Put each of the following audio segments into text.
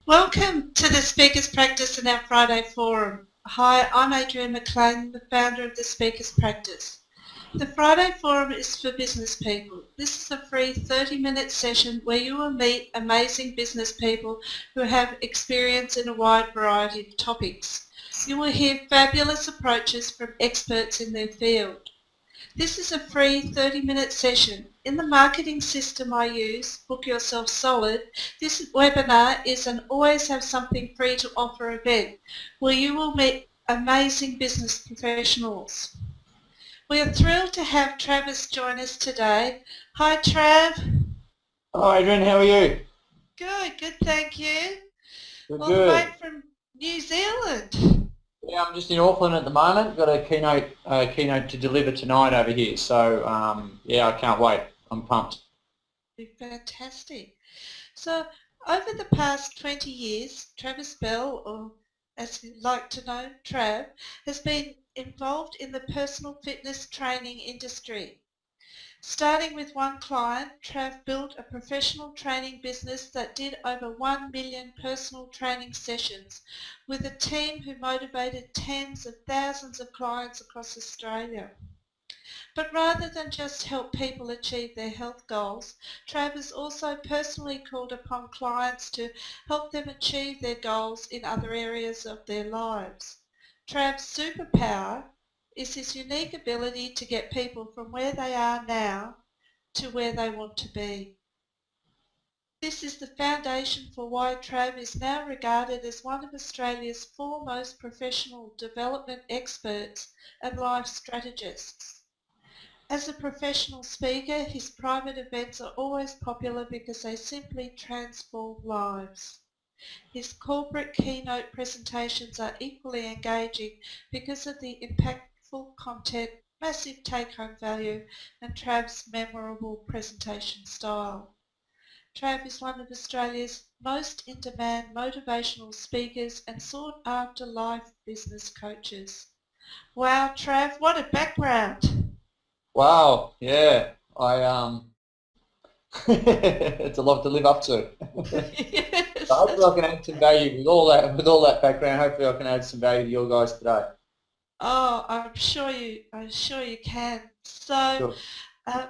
Welcome to the Speakers Practice and our Friday Forum. Hi, I'm Adrienne McLean, the founder of the Speakers Practice. The Friday Forum is for business people. This is a free 30-minute session where you will meet amazing business people who have experience in a wide variety of topics. You will hear fabulous approaches from experts in their field. This is a free 30-minute session. In the marketing system I use, Book Yourself Solid, this webinar is an always have something free to offer event where you will meet amazing business professionals. We are thrilled to have Travis join us today. Hi Trav. Hi Adrian, how are you? Good, thank you. Good, All the way good. from New Zealand. Yeah, I'm just in Auckland at the moment. Got a keynote to deliver tonight over here. So yeah, I can't wait. I'm pumped. Fantastic. So over the past 20 years, Travis Bell, or as you like to know, Trav, has been involved in the personal fitness training industry. Starting with one client, Trav built a professional training business that did over 1 million personal training sessions with a team who motivated tens of thousands of clients across Australia. But rather than just help people achieve their health goals, Trav has also personally called upon clients to help them achieve their goals in other areas of their lives. Trav's superpower is his unique ability to get people from where they are now to where they want to be. This is the foundation for why Trav is now regarded as one of Australia's foremost professional development experts and life strategists. As a professional speaker, his private events are always popular because they simply transform lives. His corporate keynote presentations are equally engaging because of the impactful content, massive take-home value, and Trav's memorable presentation style. Trav is one of Australia's most in-demand motivational speakers and sought-after life business coaches. Wow, Trav, what a background! Wow, yeah. It's a lot to live up to. So Yes, hopefully I can add some value with all that background. Hopefully I can add some value to your guys today. oh, I'm sure you can. So, Sure. uh,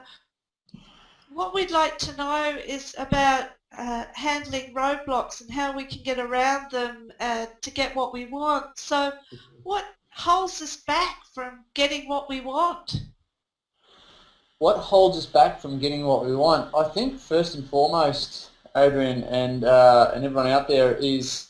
what we'd like to know is about handling roadblocks and how we can get around them to get what we want. So, what holds us back from getting what we want? What holds us back from getting what we want? I think first and foremost, Adrian and everyone out there is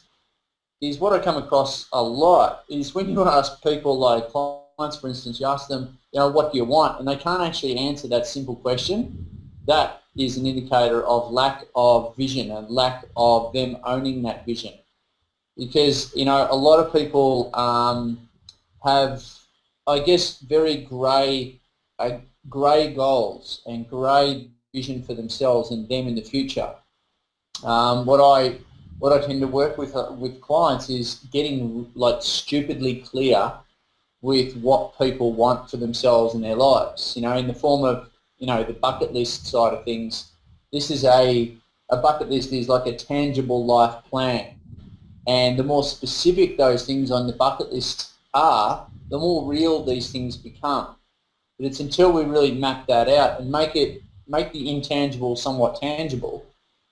what I come across a lot is when you ask people like clients, for instance, you ask them, what do you want? And they can't actually answer that simple question. That is an indicator of lack of vision and lack of them owning that vision. Because, a lot of people have, I guess, very grey goals and grey vision for themselves and them in the future. What I tend to work with clients is getting like stupidly clear with what people want for themselves in their lives. In the form of the bucket list side of things. This is a bucket list is like a tangible life plan, and the more specific those things on the bucket list are, the more real these things become. But it's until we really map that out and make the intangible somewhat tangible,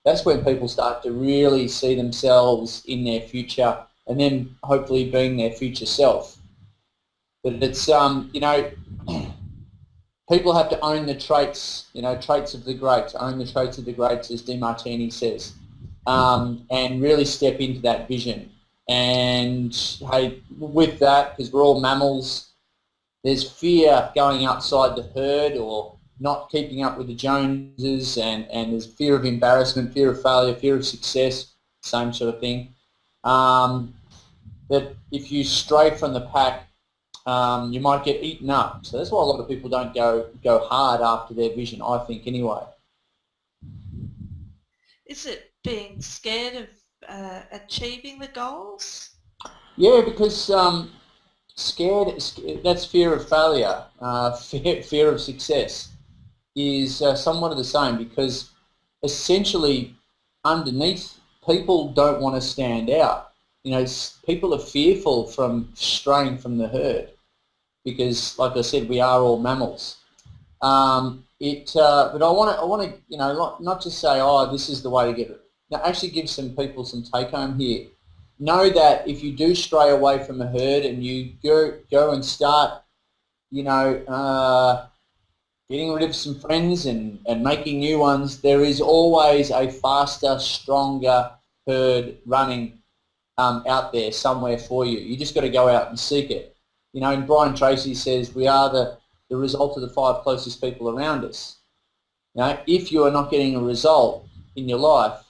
that's when people start to really see themselves in their future and then hopefully being their future self. But it's people have to own the traits, traits of the greats, own the traits of the greats, as DeMartini says, and really step into that vision. And hey, with that, because we're all mammals, there's fear going outside the herd or not keeping up with the Joneses, and there's fear of embarrassment, fear of failure, fear of success, same sort of thing. That if you stray from the pack, you might get eaten up. So that's why a lot of people don't go hard after their vision, I think, anyway. Is it being scared of achieving the goals? Yeah, because scared, that's fear of failure. Fear of success is somewhat of the same, because essentially underneath people don't want to stand out. People are fearful from straying from the herd because, like I said, we are all mammals. But I want to, not just say, oh, this is the way to get it. Now, actually give some people some take home here. Know that if you do stray away from a herd and you go and start, getting rid of some friends and making new ones, there is always a faster, stronger herd running out there somewhere for you. You just got to go out and seek it. And Brian Tracy says we are the result of the 5 closest people around us. If you are not getting a result in your life,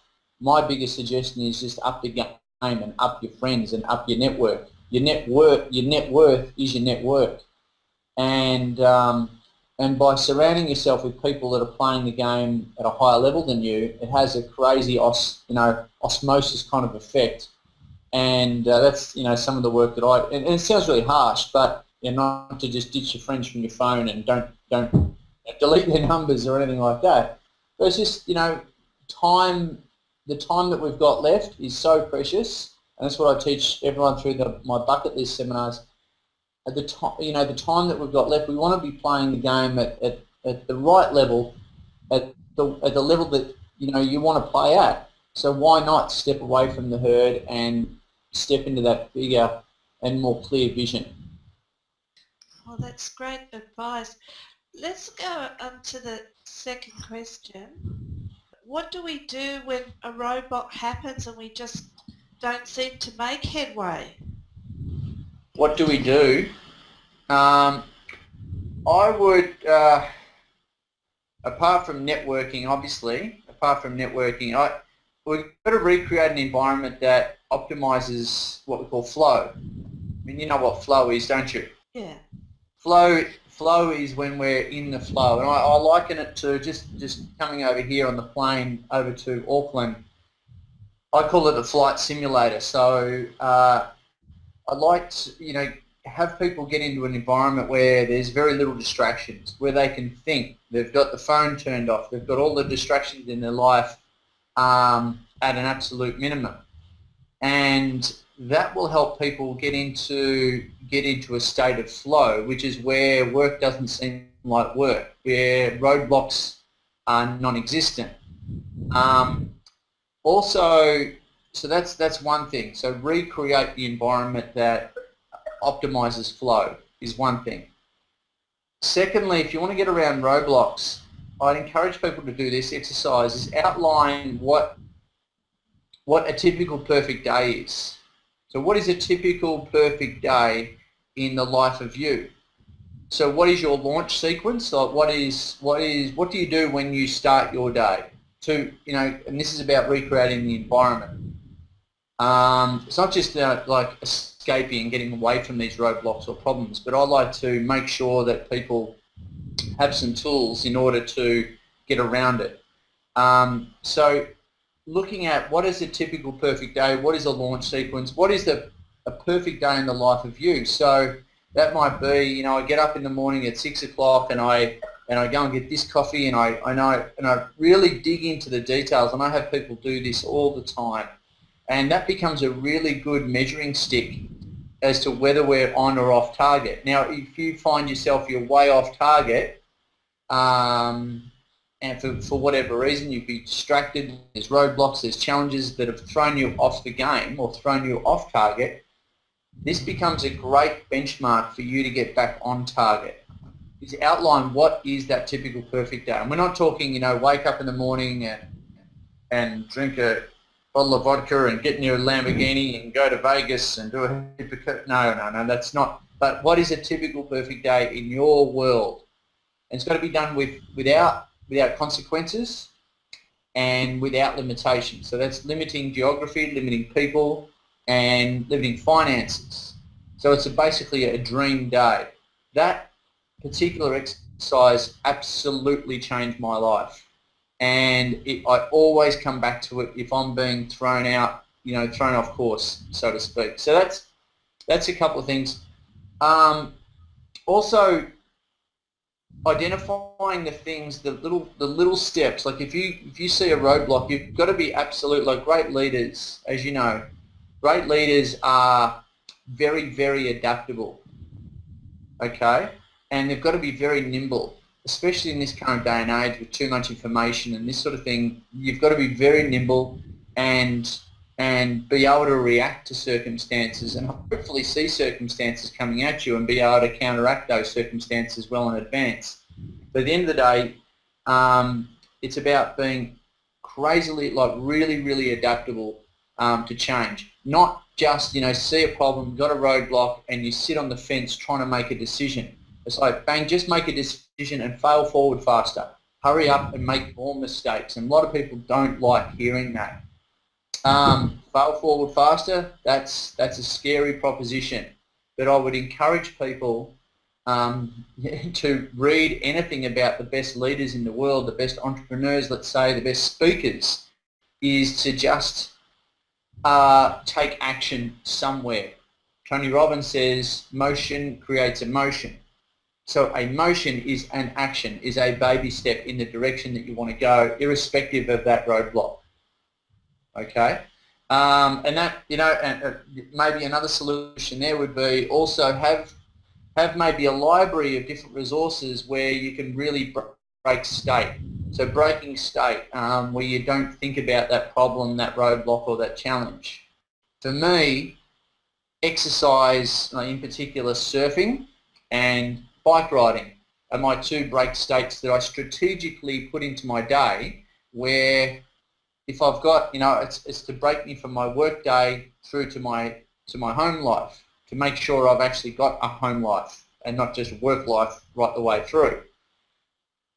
my biggest suggestion is just up the game and up your friends and up your network. Your net worth is your network. And by surrounding yourself with people that are playing the game at a higher level than you, it has a crazy osmosis kind of effect. And that's some of the work that and it sounds really harsh, but not to just ditch your friends from your phone and don't delete their numbers or anything like that. But it's just time. The time that we've got left is so precious, and that's what I teach everyone through my bucket list seminars. At the time that we've got left, we want to be playing the game at the right level, at the level that you want to play at. So why not step away from the herd and step into that bigger and more clear vision? Well, that's great advice. Let's go on to the second question. What do we do when a roadblock happens and we just don't seem to make headway? What do we do? I would, apart from networking, we've got to recreate an environment that optimises what we call flow. I mean, you know what flow is, don't you? Yeah. Flow is when we're in the flow, and I liken it to just coming over here on the plane over to Auckland. I call it a flight simulator. So I'd like to, have people get into an environment where there's very little distractions, where they can think. They've got the phone turned off. They've got all the distractions in their life at an absolute minimum, and that will help people get into a state of flow, which is where work doesn't seem like work, where roadblocks are non-existent. Also, so that's one thing. So recreate the environment that optimizes flow is one thing. Secondly, if you want to get around roadblocks, I'd encourage people to do this exercise, is outline what a typical perfect day is. So what is a typical perfect day in the life of you? So what is your launch sequence? Like what do you do when you start your day? And this is about recreating the environment. It's not just like escaping and getting away from these roadblocks or problems, but I like to make sure that people have some tools in order to get around it. So looking at what is a typical perfect day, what is a launch sequence, what is a perfect day in the life of you. So that might be, I get up in the morning at 6 o'clock and I go and get this coffee and I really dig into the details, and I have people do this all the time. And that becomes a really good measuring stick as to whether we're on or off target. Now, if you find yourself you're way off target, and for whatever reason you've been distracted, there's roadblocks, there's challenges that have thrown you off the game or thrown you off target, this becomes a great benchmark for you to get back on target. Is outline what is that typical perfect day. And we're not talking, wake up in the morning and drink a bottle of vodka and get in your Lamborghini and go to Vegas and do a no, that's not. But what is a typical perfect day in your world? And it's got to be done without consequences and without limitations. So that's limiting geography, limiting people, and limiting finances. So it's basically a dream day. That particular exercise absolutely changed my life. And I always come back to it if I'm being thrown out, thrown off course, so to speak. So that's a couple of things. Also, identifying the things, the little steps. Like if you see a roadblock, you've got to be absolute. Like great leaders, as you know, great leaders are very, very adaptable. Okay, and they've got to be very nimble, especially in this current day and age with too much information and this sort of thing. You've got to be very nimble and be able to react to circumstances and hopefully see circumstances coming at you and be able to counteract those circumstances well in advance. But at the end of the day, it's about being crazily, like really, really adaptable to change. Not just, see a problem, got a roadblock, and you sit on the fence trying to make a decision. It's like, bang, just make a decision and fail forward faster. Hurry up and make more mistakes. And a lot of people don't like hearing that. Fail forward faster, that's a scary proposition. But I would encourage people to read anything about the best leaders in the world, the best entrepreneurs, let's say, the best speakers, is to just take action somewhere. Tony Robbins says motion creates emotion. So a motion is an action, is a baby step in the direction that you want to go, irrespective of that roadblock. Okay? And that, and maybe another solution there would be also have maybe a library of different resources where you can really break state. So breaking state, where you don't think about that problem, that roadblock or that challenge. For me, exercise, in particular surfing and bike riding, are my two break states that I strategically put into my day, where if I've got, it's to break me from my work day through to my home life, to make sure I've actually got a home life and not just work life right the way through.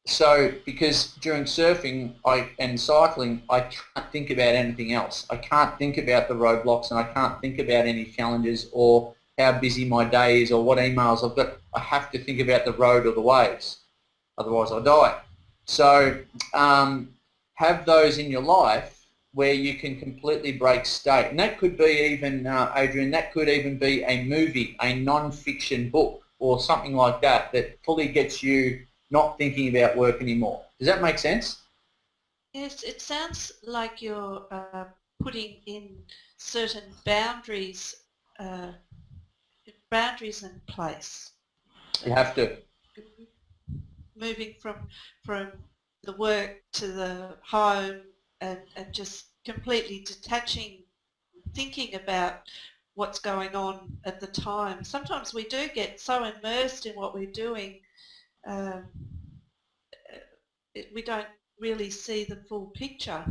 So because during surfing and cycling, I can't think about anything else. I can't think about the roadblocks and I can't think about any challenges or how busy my day is or what emails I've got. I have to think about the road or the waves. Otherwise I'll die. So have those in your life where you can completely break state. And that could be even, Adrian, that could even be a movie, a non-fiction book or something like that fully gets you not thinking about work anymore. Does that make sense? Yes, it sounds like you're putting in certain boundaries in place. You have to. Moving from the work to the home and just completely detaching, thinking about what's going on at the time. Sometimes we do get so immersed in what we're doing, we don't really see the full picture.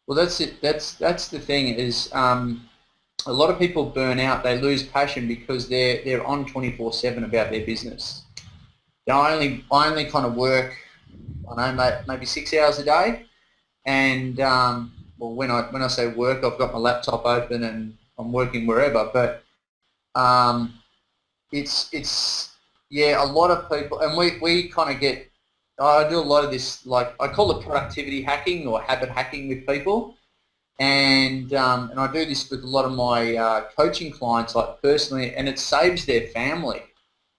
Well, that's it. That's the thing is a lot of people burn out. They lose passion because they're on 24/7 about their business. I only kind of work, I know, maybe 6 hours a day, and well, when I say work, I've got my laptop open and I'm working wherever. But it's a lot of people, and we kind of get. I do a lot of this, like I call it productivity hacking or habit hacking with people, and I do this with a lot of my coaching clients, like personally, and it saves their family.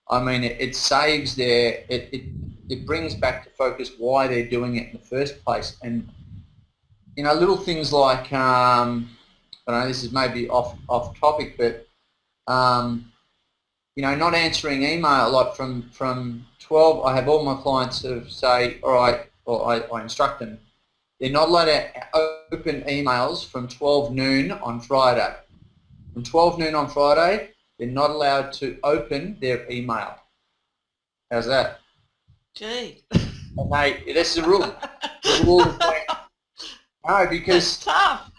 I mean, it saves it brings back to focus why they're doing it in the first place, and little things like I know this is maybe off topic, but not answering email, like from 12, I have all my clients sort of say, all right, or I instruct them, they're not allowed to open emails from 12 noon on Friday. From 12 noon on Friday, they're not allowed to open their email. How's that? Gee. And this is a rule. The rule is no, because that's tough.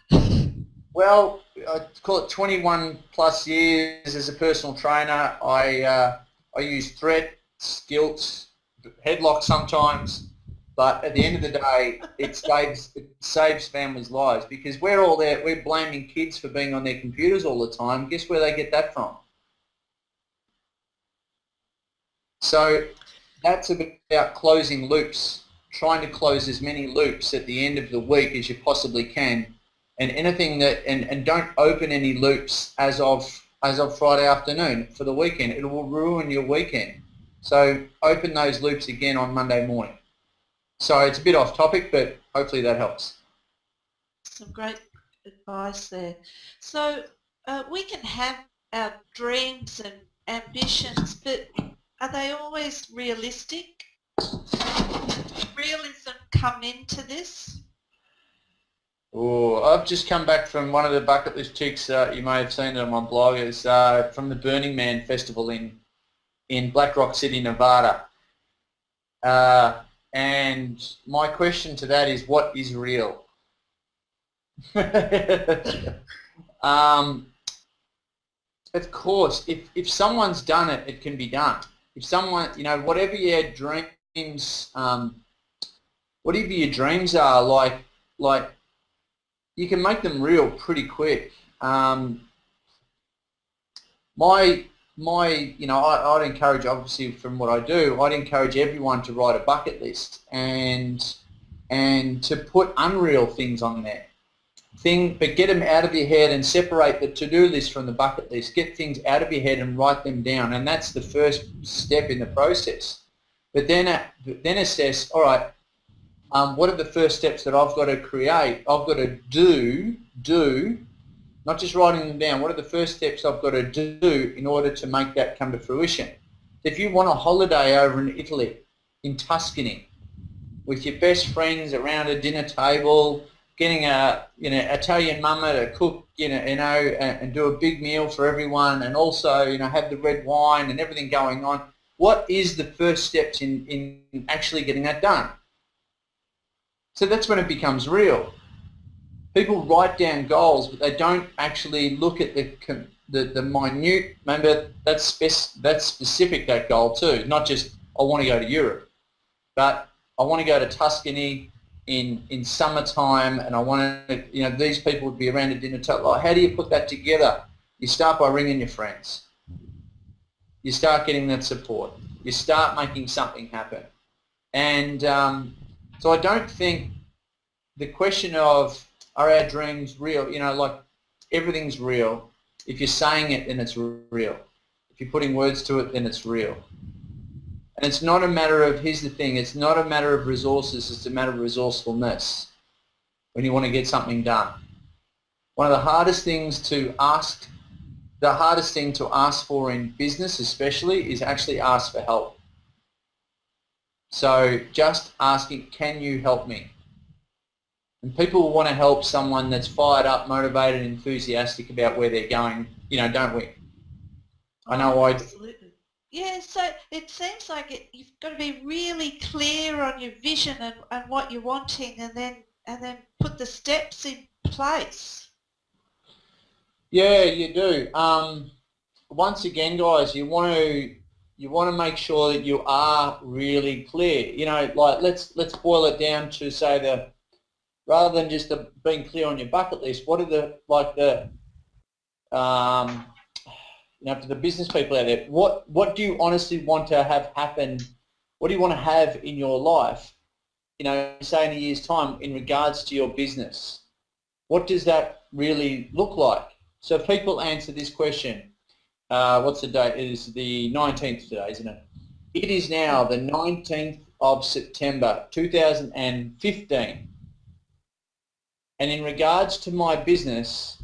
Well, I call it 21 plus years as a personal trainer. I use threats, guilt, headlocks sometimes, but at the end of the day, it saves families' lives, because we're all there. We're blaming kids for being on their computers all the time. Guess where they get that from? So that's about closing loops, trying to close as many loops at the end of the week as you possibly can. And anything and don't open any loops as of Friday afternoon for the weekend. It will ruin your weekend. So open those loops again on Monday morning. So it's a bit off topic, but hopefully that helps. Some great advice there. So we can have our dreams and ambitions, but are they always realistic? Does realism come into this? Oh, I've just come back from one of the bucket list chicks. You may have seen it on my blog. It's from the Burning Man Festival in Black Rock City, Nevada. And my question to that is, what is real? Of course, if someone's done it, it can be done. If someone, whatever your dreams, whatever your dreams are, like you can make them real pretty quick. I'd encourage, obviously from what I do, I'd encourage everyone to write a bucket list and to put unreal things on there. But get them out of your head and separate the to-do list from the bucket list. Get things out of your head and write them down, and that's the first step in the process. But then assess, all right, what are the first steps that I've got to create? I've got to do, not just writing them down. What are the first steps I've got to do in order to make that come to fruition? If you want a holiday over in Italy, in Tuscany, with your best friends around a dinner table, getting a Italian mama to cook, and do a big meal for everyone, and also have the red wine and everything going on. What is the first steps in actually getting that done? So that's when it becomes real. People write down goals, but they don't actually look at the minute. Remember, that's specific, that goal too. Not just I want to go to Europe, but I want to go to Tuscany in summertime, and I want to, these people would be around a dinner table. How do you put that together? You start by ringing your friends. You start getting that support. You start making something happen. And so I don't think the question of are our dreams real, like everything's real. If you're saying it, then it's real. If you're putting words to it, then it's real. And it's not a matter of, here's the thing, it's not a matter of resources, it's a matter of resourcefulness when you want to get something done. One of the hardest things to ask for in business especially is actually ask for help. So just asking, can you help me? And people want to help someone that's fired up, motivated, enthusiastic about where they're going, don't we? I know Absolutely. Yeah, so it seems like you've got to be really clear on your vision and what you're wanting, and then put the steps in place. Yeah, you do. Once again, guys, you want to make sure that you are really clear. Like let's boil it down to say rather than just being clear on your bucket list. What are to the business people out there, what do you honestly want to have happen? What do you want to have in your life, say in a year's time in regards to your business? What does that really look like? So if people answer this question, what's the date? It is the 19th today, isn't it? It is now the 19th of September 2015. And in regards to my business,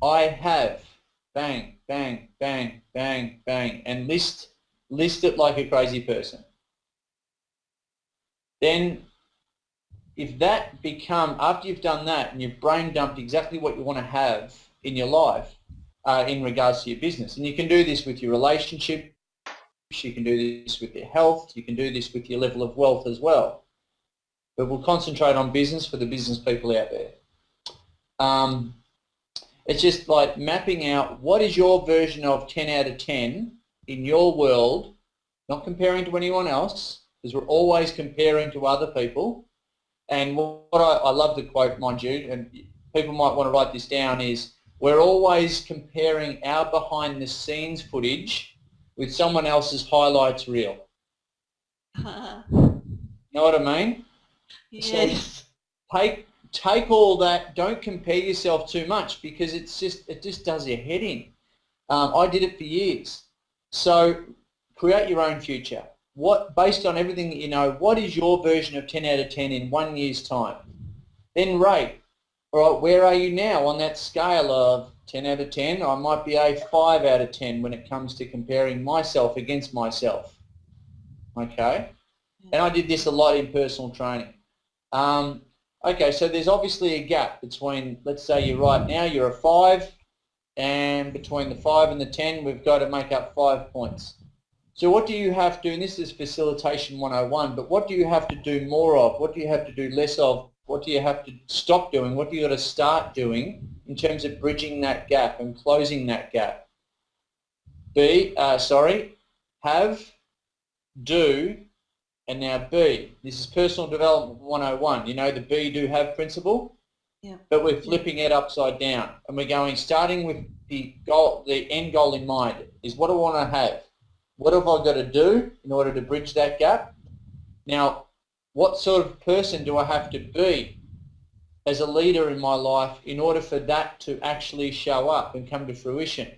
I have bang, bang, bang, bang, bang, and list it like a crazy person. Then if that after you've done that and you've brain dumped exactly what you want to have in your life in regards to your business, and you can do this with your relationship, you can do this with your health, you can do this with your level of wealth as well. But we'll concentrate on business for the business people out there. It's just like mapping out what is your version of 10 out of 10 in your world, not comparing to anyone else, because we're always comparing to other people. And what I love the quote, mind you, and people might want to write this down, is we're always comparing our behind the scenes footage with someone else's highlights reel. Know what I mean? Yes. So take all that. Don't compare yourself too much, because it just does your head in. I did it for years. So create your own future. What, based on everything that you know, what is your version of 10 out of 10 in 1 year's time? Then rate. All right, where are you now on that scale of 10 out of 10? I might be a 5 out of 10 when it comes to comparing myself against myself. Okay? And I did this a lot in personal training. Okay, so there's obviously a gap between, let's say you're right now, you're a 5, and between the 5 and the 10, we've got to make up 5 points. So what do you have to, and this is Facilitation 101, but what do you have to do more of? What do you have to do less of? What do you have to stop doing? What do you got to start doing in terms of bridging that gap and closing that gap? Have, do, and now be. This is Personal Development 101. You know the be, do, have principle? Yeah. But we're flipping it upside down. And we're going, starting with the goal, the end goal in mind, is what do I want to have? What have I got to do in order to bridge that gap? Now, what sort of person do I have to be as a leader in my life in order for that to actually show up and come to fruition?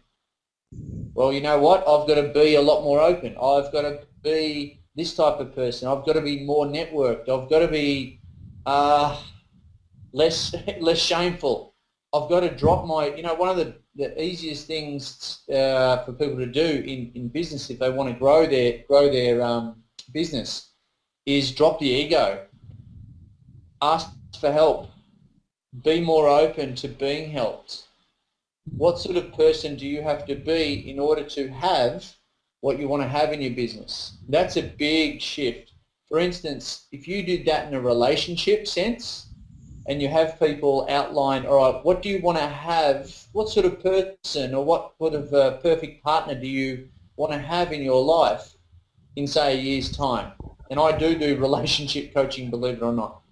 Well, you know what? I've got to be a lot more open. I've got to be this type of person. I've got to be more networked. I've got to be less shameful. I've got to drop my, one of the easiest things for people to do in business if they want to grow their business is drop the ego. Ask for help. Be more open to being helped. What sort of person do you have to be in order to have what you want to have in your business? That's a big shift. For instance, if you did that in a relationship sense and you have people outline, all right, what do you want to have? What sort of person or what sort of perfect partner do you want to have in your life in, say, a year's time? And I do relationship coaching, believe it or not.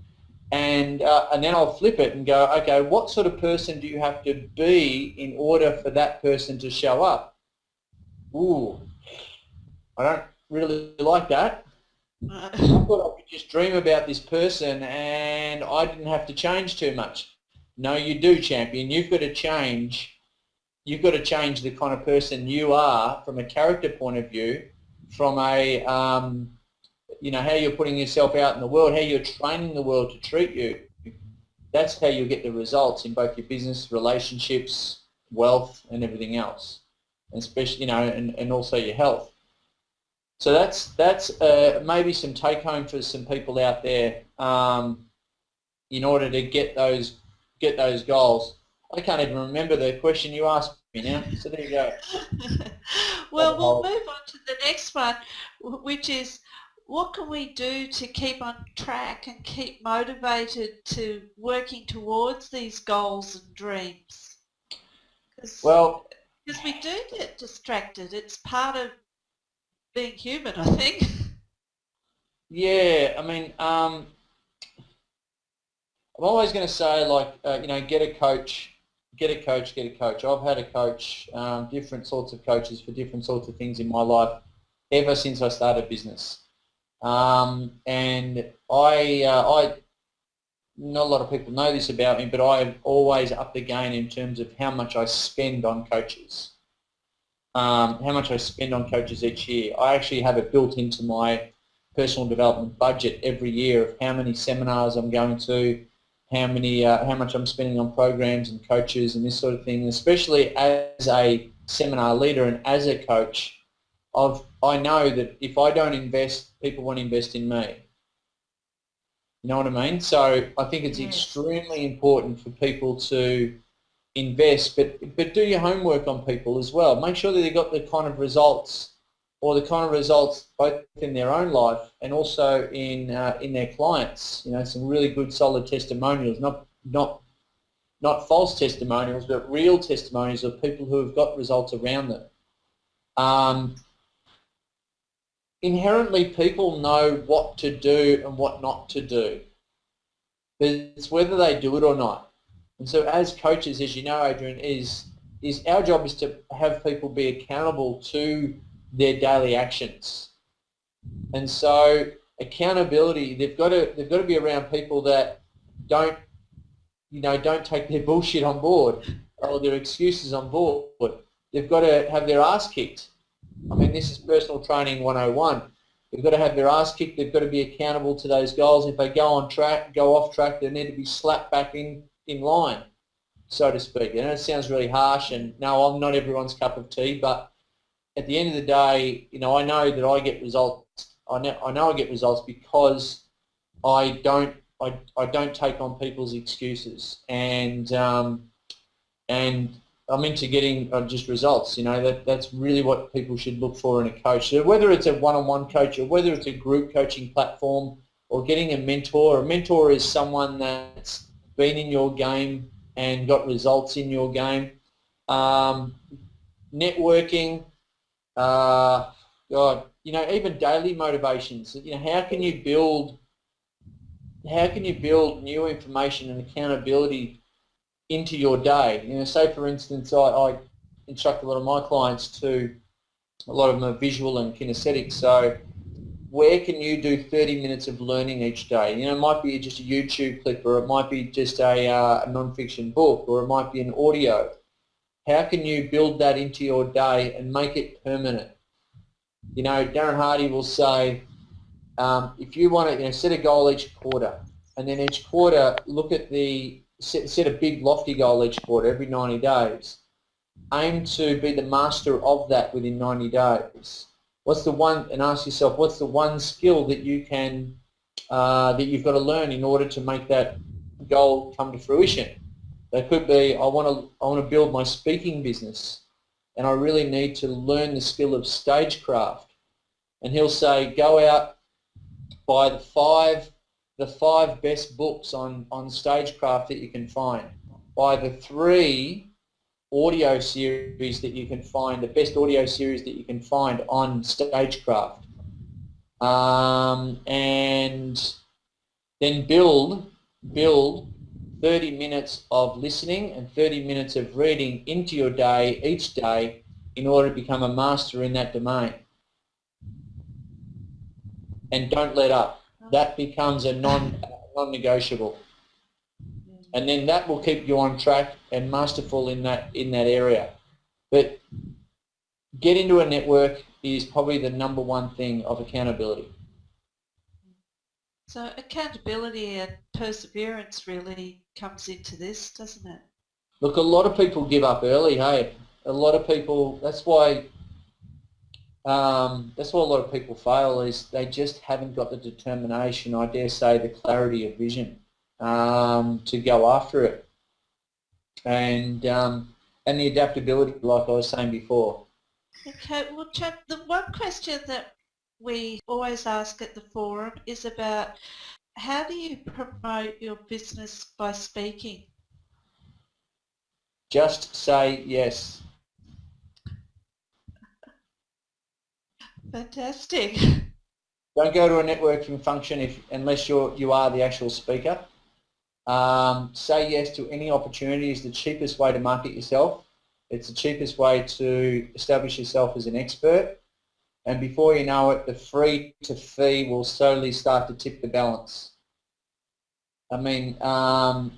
And then I'll flip it and go, okay, what sort of person do you have to be in order for that person to show up? Ooh, I don't really like that. I thought I could just dream about this person and I didn't have to change too much. No, you do, champion. You've got to change. You've got to change the kind of person you are from a character point of view, from a how you're putting yourself out in the world, how you're training the world to treat you. That's how you get the results in both your business, relationships, wealth, and everything else, and especially and also your health. So that's maybe some take home for some people out there in order to get those goals. I can't even remember the question you asked me now. So there you go. Well, we'll move on to the next one, which is, what can we do to keep on track and keep motivated to working towards these goals and dreams? Because we do get distracted. It's part of being human, I think. Yeah, I mean, I'm always going to say, get a coach. I've had a coach, different sorts of coaches for different sorts of things in my life ever since I started business. And I not a lot of people know this about me, but I've always upped the game in terms of how much I spend on coaches. How much I spend on coaches each year. I actually have it built into my personal development budget every year of how many seminars I'm going to, how much I'm spending on programs and coaches and this sort of thing. And especially as a seminar leader and as a coach, I know that if I don't invest, people won't invest in me. You know what I mean? So I think it's extremely important for people to invest, but do your homework on people as well. Make sure that they've got the kind of results both in their own life and also in their clients. Some really good solid testimonials, not false testimonials, but real testimonials of people who have got results around them. Inherently, people know what to do and what not to do. But it's whether they do it or not. And so as coaches, as you know, Adrian, is our job is to have people be accountable to their daily actions. And so accountability, they've got to be around people that don't take their bullshit on board or their excuses on board. They've got to have their ass kicked. I mean, this is personal training 101. They've got to have their ass kicked. They've got to be accountable to those goals. If they go off track, they need to be slapped back in line, so to speak. I know it sounds really harsh, and no, I'm not everyone's cup of tea, but at the end of the day, I know that I get results. I know I get results because I don't take on people's excuses, and I'm into getting just results. That's really what people should look for in a coach. So whether it's a one-on-one coach or whether it's a group coaching platform or getting a mentor. A mentor is someone that's been in your game and got results in your game. Networking, God, even daily motivations. How can you build new information and accountability into your day? Say for instance, I instruct a lot of my clients to, a lot of them are visual and kinesthetic, so where can you do 30 minutes of learning each day? It might be just a YouTube clip, or it might be just a non-fiction book, or it might be an audio. How can you build that into your day and make it permanent? Darren Hardy will say, if you want to set a goal each quarter, and then each quarter look at set a big lofty goal each quarter every 90 days. Aim to be the master of that within 90 days. And ask yourself, what's the one skill that you can that you've got to learn in order to make that goal come to fruition? That could be, I want to build my speaking business, and I really need to learn the skill of stagecraft. And he'll say, go out, buy the five best books on stagecraft that you can find. Buy the 3 audio series that you can find, the best audio series that you can find on stagecraft. And then build 30 minutes of listening and 30 minutes of reading into your day each day in order to become a master in that domain. And don't let up. That becomes a non-negotiable. And then that will keep you on track and masterful in that area. But get into a network is probably the number one thing of accountability. So accountability and perseverance really comes into this, doesn't it? Look, a lot of people give up early, hey. A lot of people, that's why a lot of people fail, is they just haven't got the determination, I dare say the clarity of vision to go after it. And the adaptability, like I was saying before. Okay, well, Trav, the one question that we always ask at the forum is about how do you promote your business by speaking? Just say yes. Fantastic. Don't go to a networking function unless you are the actual speaker. Say yes to any opportunity. Is the cheapest way to market yourself. It's the cheapest way to establish yourself as an expert. And before you know it, the free to fee will slowly start to tip the balance. I mean, I'm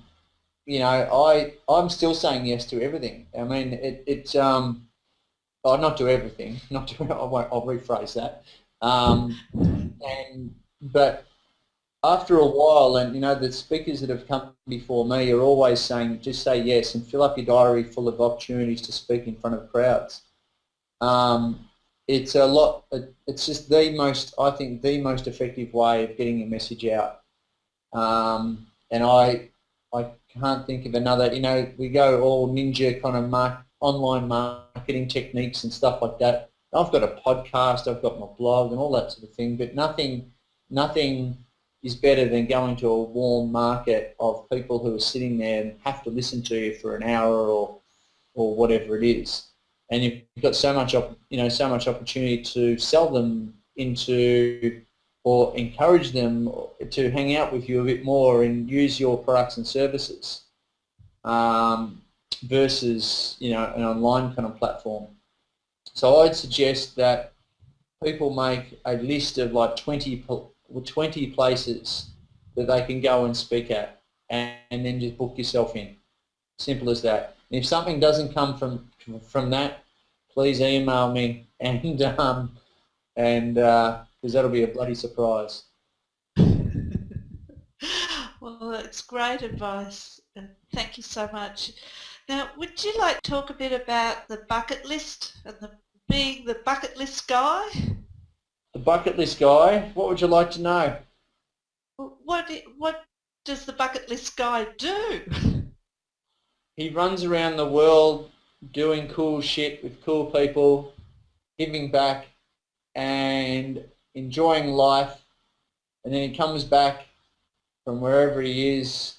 still saying yes to everything. I mean, not to everything. I'll rephrase that. But after a while, and the speakers that have come before me are always saying, just say yes and fill up your diary full of opportunities to speak in front of crowds. It's just the most effective way of getting your message out. And I can't think of another. We go all ninja kind of online marketing techniques and stuff like that. I've got a podcast, I've got my blog and all that sort of thing, but nothing is better than going to a warm market of people who are sitting there and have to listen to you for an hour or whatever it is. And you've got so much opportunity to sell them into or encourage them to hang out with you a bit more and use your products and services versus an online kind of platform. So I'd suggest that people make a list of like 20 places that they can go and speak at, and then just book yourself in. Simple as that. And if something doesn't come from that, please email me, and because that'll be a bloody surprise. Well, it's great advice. Thank you so much. Now, would you like to talk a bit about the bucket list and being the bucket list guy? The bucket list guy, what would you like to know? What does the bucket list guy do? He runs around the world doing cool shit with cool people, giving back and enjoying life, and then he comes back from wherever he is,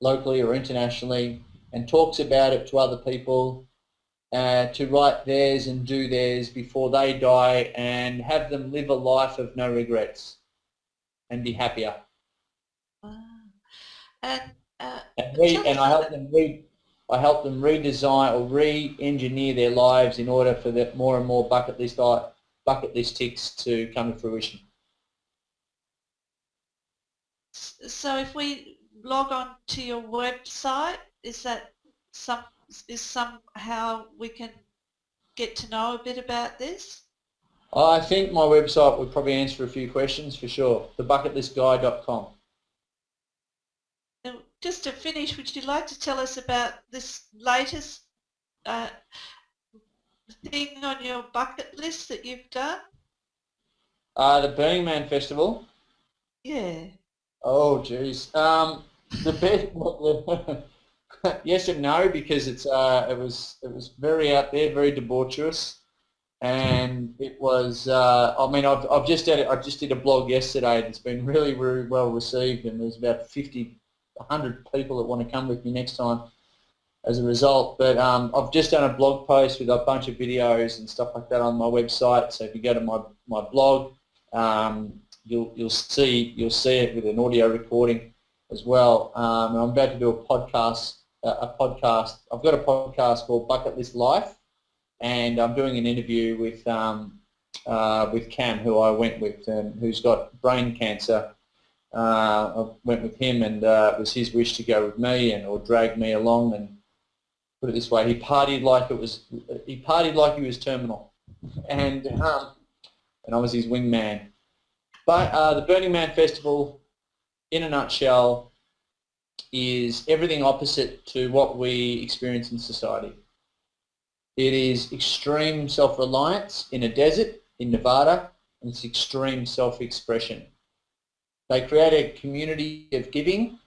locally or internationally, and talks about it to other people, to write theirs and do theirs before they die, and have them live a life of no regrets and be happier. Wow. And And I help them redesign or re-engineer their lives in order for the more and more bucket list ticks to come to fruition. so if we log on to your website, is somehow we can get to know a bit about this? I think my website would probably answer a few questions for sure. Thebucketlistguy.com. And just to finish, would you like to tell us about this latest thing on your bucket list that you've done? The Burning Man Festival. Yeah. Oh, geez. The best. Yes and no, because it was very out there, very debaucherous, and it was. I mean, I just did a blog yesterday. It's been really, really well received, and there's about 50, 100 people that want to come with me next time as a result. But I've just done a blog post with a bunch of videos and stuff like that on my website. So if you go to my blog, you'll see it with an audio recording as well. And I'm about to do a podcast. I've got a podcast called Bucket List Life, and I'm doing an interview with Cam, who I went with, who's got brain cancer. I went with him, and it was his wish to go with me, or drag me along. And put it this way, he partied like he was terminal, and I was his wingman. But the Burning Man Festival, in a nutshell, is everything opposite to what we experience in society. It is extreme self-reliance in a desert in Nevada, and it's extreme self-expression. They create a community of giving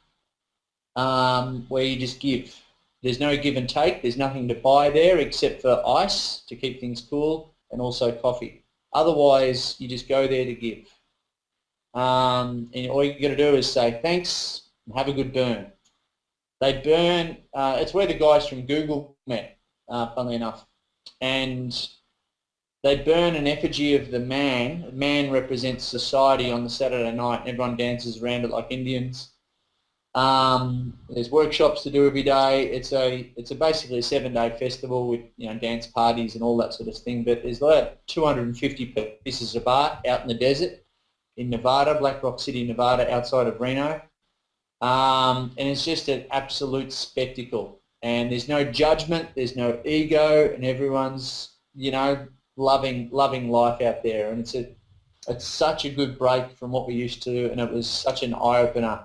where you just give. There's no give and take. There's nothing to buy there except for ice to keep things cool, and also coffee. Otherwise, you just go there to give. And all you got to do is say thanks and have a good burn. They burn. It's where the guys from Google met, funnily enough, and they burn an effigy of the man. The man represents society on the Saturday night, and everyone dances around it like Indians. There's workshops to do every day. It's basically a 7-day festival with dance parties and all that sort of thing. But there's like 250 pieces of art out in the desert in Nevada, Black Rock City, Nevada, outside of Reno, and it's just an absolute spectacle. And there's no judgment, there's no ego, and everyone's loving life out there. And it's such a good break from what we used to, and it was such an eye opener.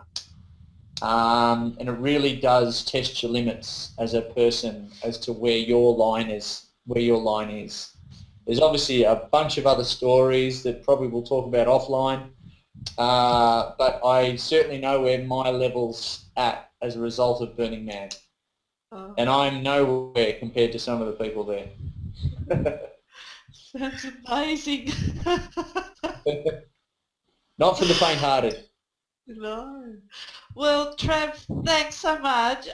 And it really does test your limits as a person as to where your line is. There's obviously a bunch of other stories that probably we'll talk about offline, but I certainly know where my level's at as a result of Burning Man. Oh. And I'm nowhere compared to some of the people there. That's amazing. Not for the faint-hearted. No. Well, Trav, thanks so much.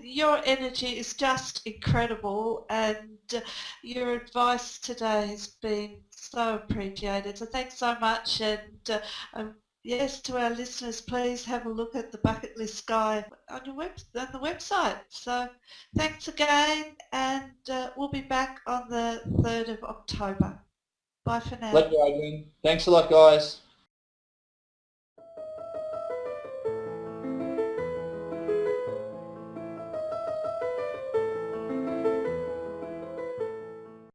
Your energy is just incredible, and your advice today has been so appreciated. So thanks so much, and yes, to our listeners, please have a look at the Bucket List Guy on the website. So thanks again, and we'll be back on the 3rd of October. Bye for now. Pleasure, Adrian. Thanks a lot, guys.